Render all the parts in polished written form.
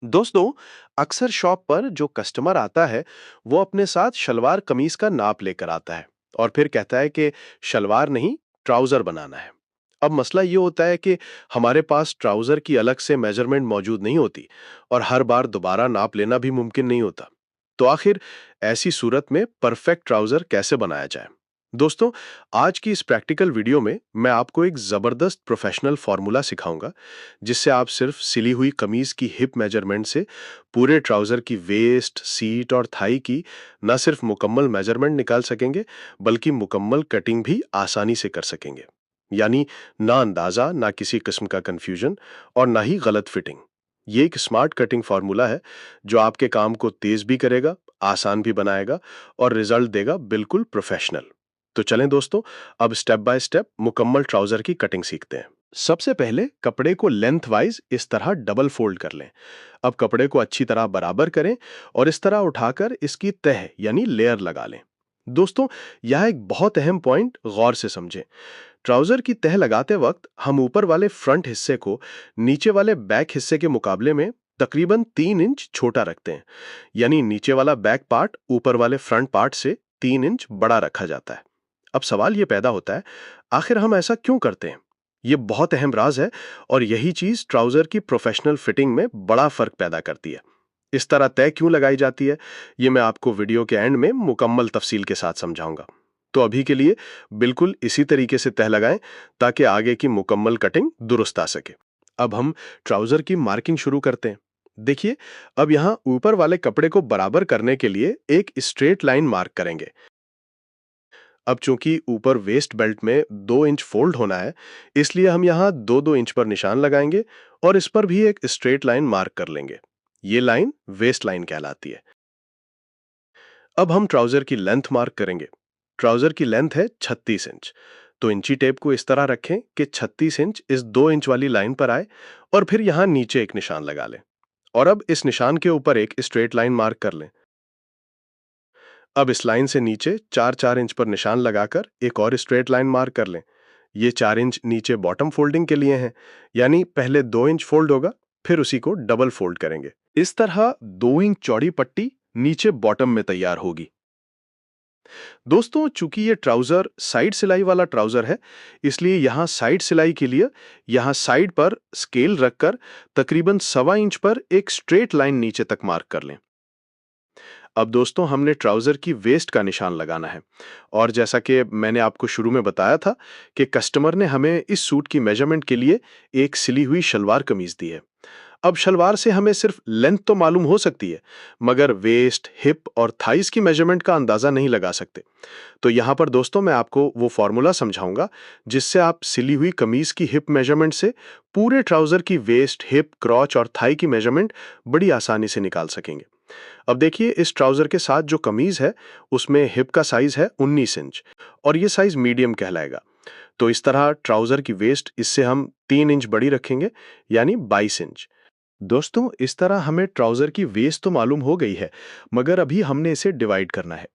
दोस्तों, अक्सर शॉप पर जो कस्टमर आता है, वो अपने साथ शलवार कमीज का नाप लेकर आता है और फिर कहता है कि शलवार नहीं, ट्राउजर बनाना है। अब मसला ये होता है कि हमारे पास ट्राउजर की अलग से मेजरमेंट मौजूद नहीं होती और हर बार दोबारा नाप लेना भी मुमकिन नहीं होता। तो आखिर ऐसी सूरत में परफेक्ट ट्राउजर कैसे बनाया जाए? दोस्तों, आज की इस प्रैक्टिकल वीडियो में मैं आपको एक जबरदस्त प्रोफेशनल फार्मूला सिखाऊंगा जिससे आप सिर्फ सिली हुई कमीज की हिप मेजरमेंट से पूरे ट्राउजर की वेस्ट, सीट और थाई की न सिर्फ मुकम्मल मेजरमेंट निकाल सकेंगे, बल्कि मुकम्मल कटिंग भी आसानी से कर सकेंगे। यानी ना अंदाजा, ना किसी किस्म का कंफ्यूजन और ना ही गलत फिटिंग। ये एक स्मार्ट कटिंग फार्मूला है जो आपके काम को तेज भी करेगा, आसान भी बनाएगा और रिजल्ट देगा बिल्कुल प्रोफेशनल। तो चलें दोस्तों, अब स्टेप बाय स्टेप मुकम्मल ट्राउजर की कटिंग सीखते हैं। सबसे पहले कपड़े को लेंथ वाइज इस तरह डबल फोल्ड कर लें। अब कपड़े को अच्छी तरह बराबर करें और इस तरह उठाकर इसकी तह यानी लेयर लगा लें। दोस्तों, यह एक बहुत अहम पॉइंट गौर से समझें। ट्राउजर की तह लगाते वक्त हम ऊपर वाले फ्रंट हिस्से को नीचे वाले बैक हिस्से के मुकाबले में तकरीबन 3 इंच छोटा रखते हैं। यानी नीचे वाला बैक पार्ट ऊपर वाले फ्रंट पार्ट से 3 इंच बड़ा रखा जाता है। अब सवाल यह पैदा होता है, आखिर हम ऐसा क्यों करते हैं? ये बहुत अहम राज है और यही चीज ट्राउजर की प्रोफेशनल फिटिंग में बड़ा फर्क पैदा करती है। इस तरह तय क्यों लगाई जाती है, ये मैं आपको वीडियो के एंड में मुकम्मल तफसील के साथ समझाऊंगा। तो अभी के लिए बिल्कुल इसी तरीके से तह लगाएं ताकि आगे की मुकम्मल कटिंग दुरुस्त आ सके। अब हम ट्राउजर की मार्किंग शुरू करते हैं। देखिए, अब यहां ऊपर वाले कपड़े को बराबर करने के लिए एक स्ट्रेट लाइन मार्क करेंगे। अब चूंकि ऊपर वेस्ट बेल्ट में 2 इंच फोल्ड होना है, इसलिए हम यहाँ 2-2 इंच पर निशान लगाएंगे और इस पर भी एक स्ट्रेट लाइन मार्क कर लेंगे। ये लाइन वेस्ट लाइन कहलाती है। अब हम ट्राउजर की लेंथ मार्क करेंगे। ट्राउजर की लेंथ है 36 इंच। तो इंची टेप को इस तरह रखें कि 36 इंच इस 2 इंच वाली लाइन पर आए और फिर यहां नीचे एक निशान लगा लें। और अब इस निशान के ऊपर एक स्ट्रेट लाइन मार्क कर लें। अब इस लाइन से नीचे 4-4 इंच पर निशान लगाकर एक और स्ट्रेट लाइन मार्क कर लें। ये 4 इंच नीचे बॉटम फोल्डिंग के लिए हैं, यानी पहले 2 इंच फोल्ड होगा, फिर उसी को डबल फोल्ड करेंगे। इस तरह 2 इंच चौड़ी पट्टी नीचे बॉटम में तैयार होगी। दोस्तों, चूंकि ये ट्राउजर साइड सिलाई वाला ट्राउजर है, इसलिए यहाँ साइड सिलाई के लिए यहाँ साइड पर स्केल रखकर तकरीबन 1.25 इंच पर एक स्ट्रेट लाइन नीचे तक मार्क कर लें। अब दोस्तों, हमने ट्राउजर की वेस्ट का निशान लगाना है और जैसा कि मैंने आपको शुरू में बताया था कि कस्टमर ने हमें इस सूट की मेजरमेंट के लिए एक सिली हुई शलवार कमीज दी है। अब शलवार से हमें सिर्फ लेंथ तो मालूम हो सकती है, मगर वेस्ट, हिप और थाइस की मेजरमेंट का अंदाजा नहीं लगा सकते। तो यहाँ पर दोस्तों, मैं आपको वो फॉर्मूला समझाऊंगा जिससे आप सिली हुई कमीज की हिप मेजरमेंट से पूरे ट्राउजर की वेस्ट, हिप, क्रॉच और थाई की मेजरमेंट बड़ी आसानी से निकाल सकेंगे। अब देखिए, इस ट्राउजर के साथ जो कमीज है उसमें हिप का साइज है 19 इंच और ये साइज मीडियम कहलाएगा। तो इस तरह ट्राउजर की वेस्ट इससे हम 3 इंच बड़ी रखेंगे, यानी 22 इंच। दोस्तों, इस तरह हमें ट्राउजर की वेस्ट तो मालूम हो गई है, मगर अभी हमने इसे डिवाइड करना है।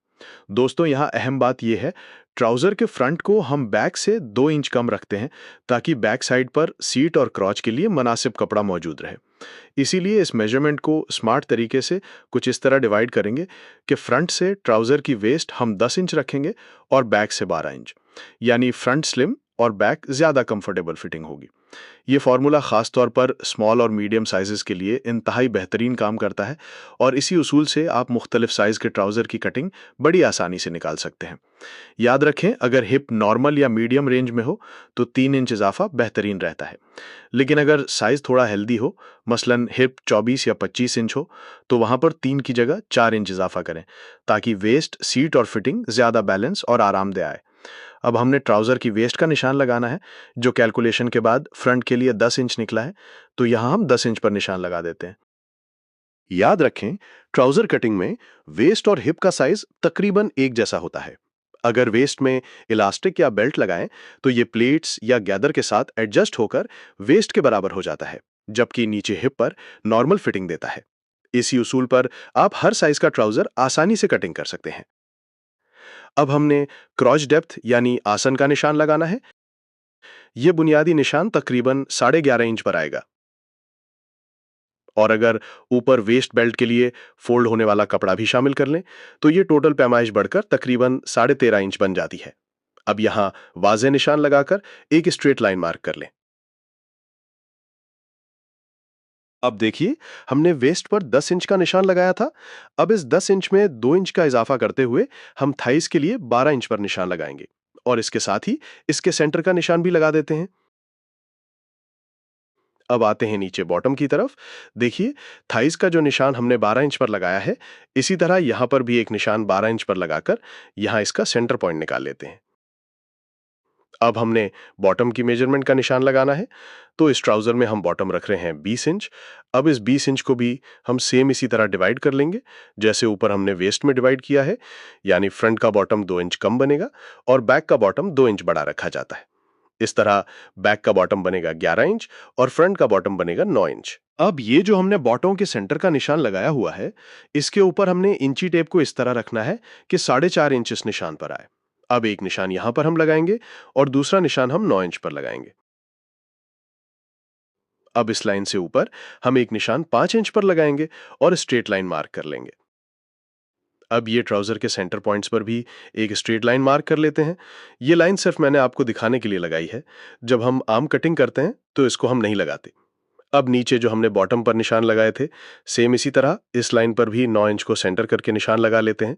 दोस्तों, यहाँ अहम बात यह है, ट्राउजर के फ्रंट को हम बैक से 2 इंच कम रखते हैं ताकि बैक साइड पर सीट और क्रॉच के लिए मुनासिब कपड़ा मौजूद रहे। इसीलिए इस मेजरमेंट को स्मार्ट तरीके से कुछ इस तरह डिवाइड करेंगे कि फ्रंट से ट्राउजर की वेस्ट हम 10 इंच रखेंगे और बैक से 12 इंच। यानी फ्रंट स्लिम और बैक ज्यादा कंफर्टेबल फिटिंग होगी। ये फॉर्मूला खास तौर पर स्मॉल और मीडियम साइजेस के लिए इंतहाई बेहतरीन काम करता है और इसी उसूल से आप मुख्तलिफ साइज के ट्राउजर की कटिंग बड़ी आसानी से निकाल सकते हैं। याद रखें, अगर हिप नॉर्मल या मीडियम रेंज में हो तो 3 इंच इजाफा बेहतरीन रहता है। लेकिन अगर साइज थोड़ा हेल्दी हो, मसलन हिप 24 या 25 इंच हो, तो वहां पर 3 की जगह 4 इंच इजाफा करें ताकि वेस्ट, सीट और फिटिंग ज्यादा बैलेंस और आरामदेह आए। अब हमने ट्राउजर की वेस्ट का निशान लगाना है, जो कैलकुलेशन के बाद फ्रंट के लिए 10 इंच निकला है। तो यहां हम 10 इंच पर निशान लगा देते हैं। याद रखें, ट्राउजर कटिंग में वेस्ट और हिप का साइज तकरीबन एक जैसा होता है। अगर वेस्ट में इलास्टिक या बेल्ट लगाएं तो ये प्लेट्स या गैदर के साथ एडजस्ट होकर वेस्ट के बराबर हो जाता है, जबकि नीचे हिप पर नॉर्मल फिटिंग देता है। इसी उसूल पर आप हर साइज का ट्राउजर आसानी से कटिंग कर सकते हैं। अब हमने क्रॉच डेप्थ यानी आसन का निशान लगाना है। यह बुनियादी निशान तकरीबन 11.5 इंच पर आएगा। और अगर ऊपर वेस्ट बेल्ट के लिए फोल्ड होने वाला कपड़ा भी शामिल कर लें तो ये टोटल पैमाइश बढ़कर तकरीबन 13.5 इंच बन जाती है। अब यहां वाज़े निशान लगाकर एक स्ट्रेट लाइन मार्क कर लें। अब देखिए, हमने वेस्ट पर 10 इंच का निशान लगाया था। अब इस 10 इंच में 2 इंच का इजाफा करते हुए हम थाइस के लिए 12 इंच पर निशान लगाएंगे और इसके साथ ही इसके सेंटर का निशान भी लगा देते हैं। अब आते हैं नीचे बॉटम की तरफ। देखिए, थाइस का जो निशान हमने 12 इंच पर लगाया है, इसी तरह यहां पर भी एक निशान 12 इंच पर लगाकर यहां इसका सेंटर पॉइंट निकाल लेते हैं। अब हमने बॉटम की मेजरमेंट का निशान लगाना है, तो इस ट्राउजर में हम बॉटम रख रहे हैं 20 इंच। अब इस 20 इंच को भी हम सेम इसी तरह डिवाइड कर लेंगे जैसे ऊपर हमने वेस्ट में डिवाइड किया है, यानी फ्रंट का बॉटम 2 इंच कम बनेगा और बैक का बॉटम 2 इंच बड़ा रखा जाता है। इस तरह बैक का बॉटम बनेगा 11 इंच और फ्रंट का बॉटम बनेगा 9 इंच। अब ये जो हमने बॉटम के सेंटर का निशान लगाया हुआ है, इसके ऊपर हमने इंची टेप को इस तरह रखना है कि 4.5 इंच इस निशान पर आए। अब एक निशान यहां पर हम लगाएंगे और दूसरा निशान हम 9 इंच पर लगाएंगे। अब इस लाइन से ऊपर हम एक निशान 5 इंच पर लगाएंगे और स्ट्रेट लाइन मार्क कर लेंगे। अब ये ट्राउजर के सेंटर पॉइंट्स पर भी एक स्ट्रेट लाइन मार्क कर लेते हैं। ये लाइन सिर्फ मैंने आपको दिखाने के लिए लगाई है। जब हम आर्म कटिंग करते हैं तो इसको हम नहीं लगाते। अब नीचे जो हमने बॉटम पर निशान लगाए थे, सेम इसी तरह इस लाइन पर भी 9 इंच को सेंटर करके निशान लगा लेते हैं।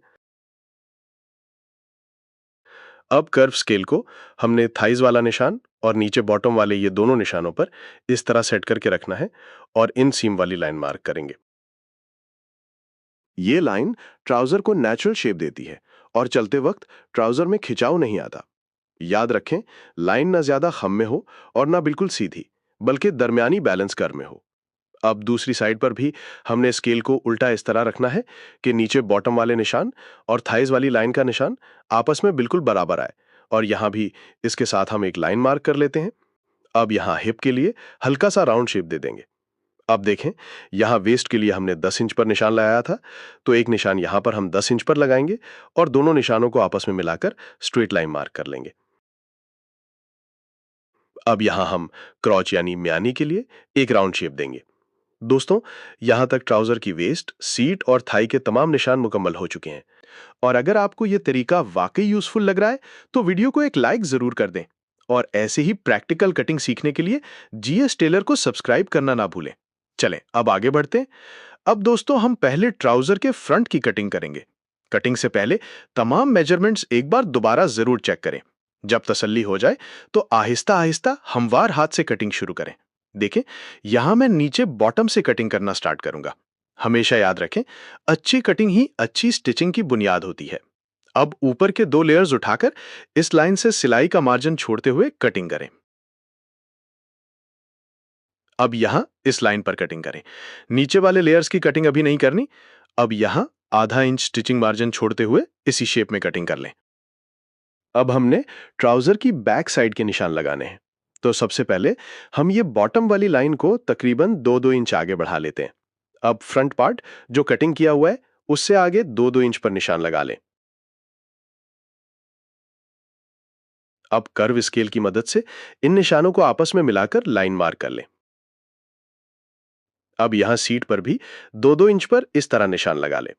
अब कर्व स्केल को हमने थाइज वाला निशान और नीचे बॉटम वाले ये दोनों निशानों पर इस तरह सेट करके रखना है और इन सीम वाली लाइन मार्क करेंगे। ये लाइन ट्राउजर को नेचुरल शेप देती है और चलते वक्त ट्राउजर में खिंचाव नहीं आता। याद रखें, लाइन ना ज्यादा खम में हो और ना बिल्कुल सीधी, बल्कि दरमियानी बैलेंस कर्व में हो। अब दूसरी साइड पर भी हमने स्केल को उल्टा इस तरह रखना है कि नीचे बॉटम वाले निशान और थाइज वाली लाइन का निशान आपस में बिल्कुल बराबर आए और यहां भी इसके साथ हम एक लाइन मार्क कर लेते हैं। अब यहां हिप के लिए हल्का सा राउंड शेप दे देंगे। अब देखें, यहां वेस्ट के लिए हमने 10 इंच पर निशान लगाया था, तो एक निशान यहां पर हम 10 इंच पर लगाएंगे और दोनों निशानों को आपस में मिलाकर स्ट्रेट लाइन मार्क कर लेंगे। अब यहां हम क्रॉच यानी म्यानी के लिए एक राउंड शेप देंगे। दोस्तों, यहां तक ट्राउजर की वेस्ट, सीट और थाई के तमाम निशान मुकम्मल हो चुके हैं और अगर आपको यह तरीका वाकई यूजफुल लग रहा है तो वीडियो को एक लाइक जरूर कर दें और ऐसे ही प्रैक्टिकल कटिंग सीखने के लिए जीएस टेलर को सब्सक्राइब करना ना भूलें। चलें, अब आगे बढ़ते हैं। अब दोस्तों, हम पहले ट्राउजर के फ्रंट की कटिंग करेंगे। कटिंग से पहले तमाम मेजरमेंट्स एक बार दोबारा जरूर चेक करें। जब तसल्ली हो जाए तो आहिस्ता आहिस्ता हमवार हाथ से कटिंग शुरू करें। देखें, यहां मैं नीचे बॉटम से कटिंग करना स्टार्ट करूंगा। हमेशा याद रखें, अच्छी कटिंग ही अच्छी स्टिचिंग की बुनियाद होती है। अब ऊपर के 2 लेयर्स उठाकर इस लाइन से सिलाई का मार्जिन छोड़ते हुए कटिंग करें। अब यहां इस लाइन पर कटिंग करें। नीचे वाले लेयर्स की कटिंग अभी नहीं करनी। अब यहां आधा इंच स्टिचिंग मार्जिन छोड़ते हुए इसी शेप में कटिंग कर लें। अब हमने ट्राउजर की बैक साइड के निशान लगाने हैं। तो सबसे पहले हम ये बॉटम वाली लाइन को तकरीबन 2-2 इंच आगे बढ़ा लेते हैं। अब फ्रंट पार्ट जो कटिंग किया हुआ है उससे आगे 2-2 इंच पर निशान लगा लें। अब कर्व स्केल की मदद से इन निशानों को आपस में मिलाकर लाइन मार्क कर लें। अब यहां सीट पर भी 2-2 इंच पर इस तरह निशान लगा लें।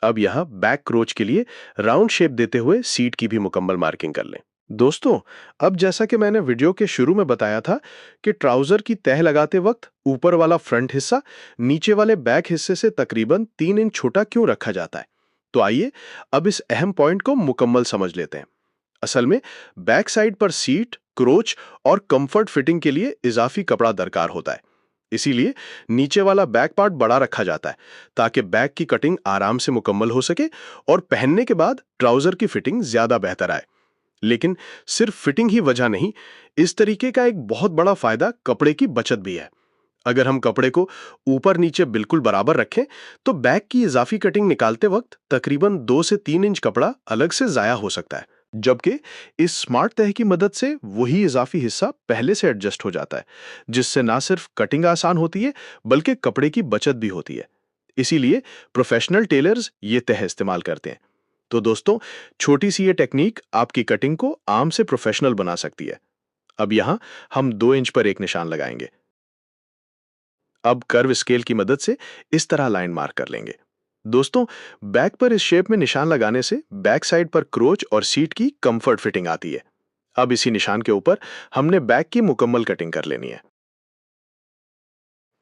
अब यहां बैक क्रोच के लिए राउंड शेप देते हुए सीट की भी मुकम्मल मार्किंग कर लें। दोस्तों, अब जैसा कि मैंने वीडियो के शुरू में बताया था कि ट्राउजर की तह लगाते वक्त ऊपर वाला फ्रंट हिस्सा नीचे वाले बैक हिस्से से तकरीबन 3 इंच छोटा क्यों रखा जाता है, तो आइए अब इस अहम पॉइंट को मुकम्मल समझ लेते हैं। असल में बैक साइड पर सीट, क्रोच और कंफर्ट फिटिंग के लिए इजाफी कपड़ा दरकार होता है। इसीलिए नीचे वाला बैक पार्ट बड़ा रखा जाता है ताकि बैक की कटिंग आराम से मुकम्मल हो सके और पहनने के बाद ट्राउजर की फिटिंग ज्यादा बेहतर आए। लेकिन सिर्फ फिटिंग ही वजह नहीं, इस तरीके का एक बहुत बड़ा फायदा कपड़े की बचत भी है। अगर हम कपड़े को ऊपर नीचे बिल्कुल बराबर रखें तो बैक की इजाफी कटिंग निकालते वक्त तकरीबन 2 से 3 इंच कपड़ा अलग से जाया हो सकता है, जबकि इस स्मार्ट तह की मदद से वही इजाफी हिस्सा पहले से एडजस्ट हो जाता है, जिससे ना सिर्फ कटिंग आसान होती है बल्कि कपड़े की बचत भी होती है। इसीलिए प्रोफेशनल टेलर्स ये तह इस्तेमाल करते हैं। तो दोस्तों, छोटी सी ये टेक्निक आपकी कटिंग को आम से प्रोफेशनल बना सकती है। अब यहां हम 2 इंच पर एक निशान लगाएंगे। अब कर्व स्केल की मदद से इस तरह लाइन मार्क कर लेंगे। दोस्तों, बैक पर इस शेप में निशान लगाने से बैक साइड पर क्रोच और सीट की कंफर्ट फिटिंग आती है। अब इसी निशान के ऊपर हमने बैक की मुकम्मल कटिंग कर लेनी है।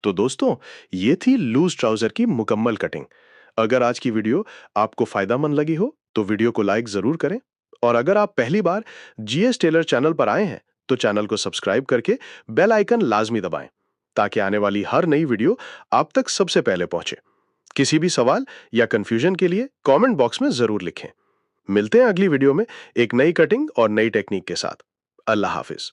तो दोस्तों, ये थी लूज ट्राउजर की मुकम्मल कटिंग। अगर आज की वीडियो आपको फायदामंद लगी हो तो वीडियो को लाइक जरूर करें, और अगर आप पहली बार जीएस टेलर चैनल पर आए हैं तो चैनल को सब्सक्राइब करके बेल आइकन लाजमी दबाएं, ताकि आने वाली हर नई वीडियो आप तक सबसे पहले पहुंचे। किसी भी सवाल या कंफ्यूजन के लिए कमेंट बॉक्स में जरूर लिखें। मिलते हैं अगली वीडियो में एक नई कटिंग और नई टेक्निक के साथ। अल्लाह हाफिज।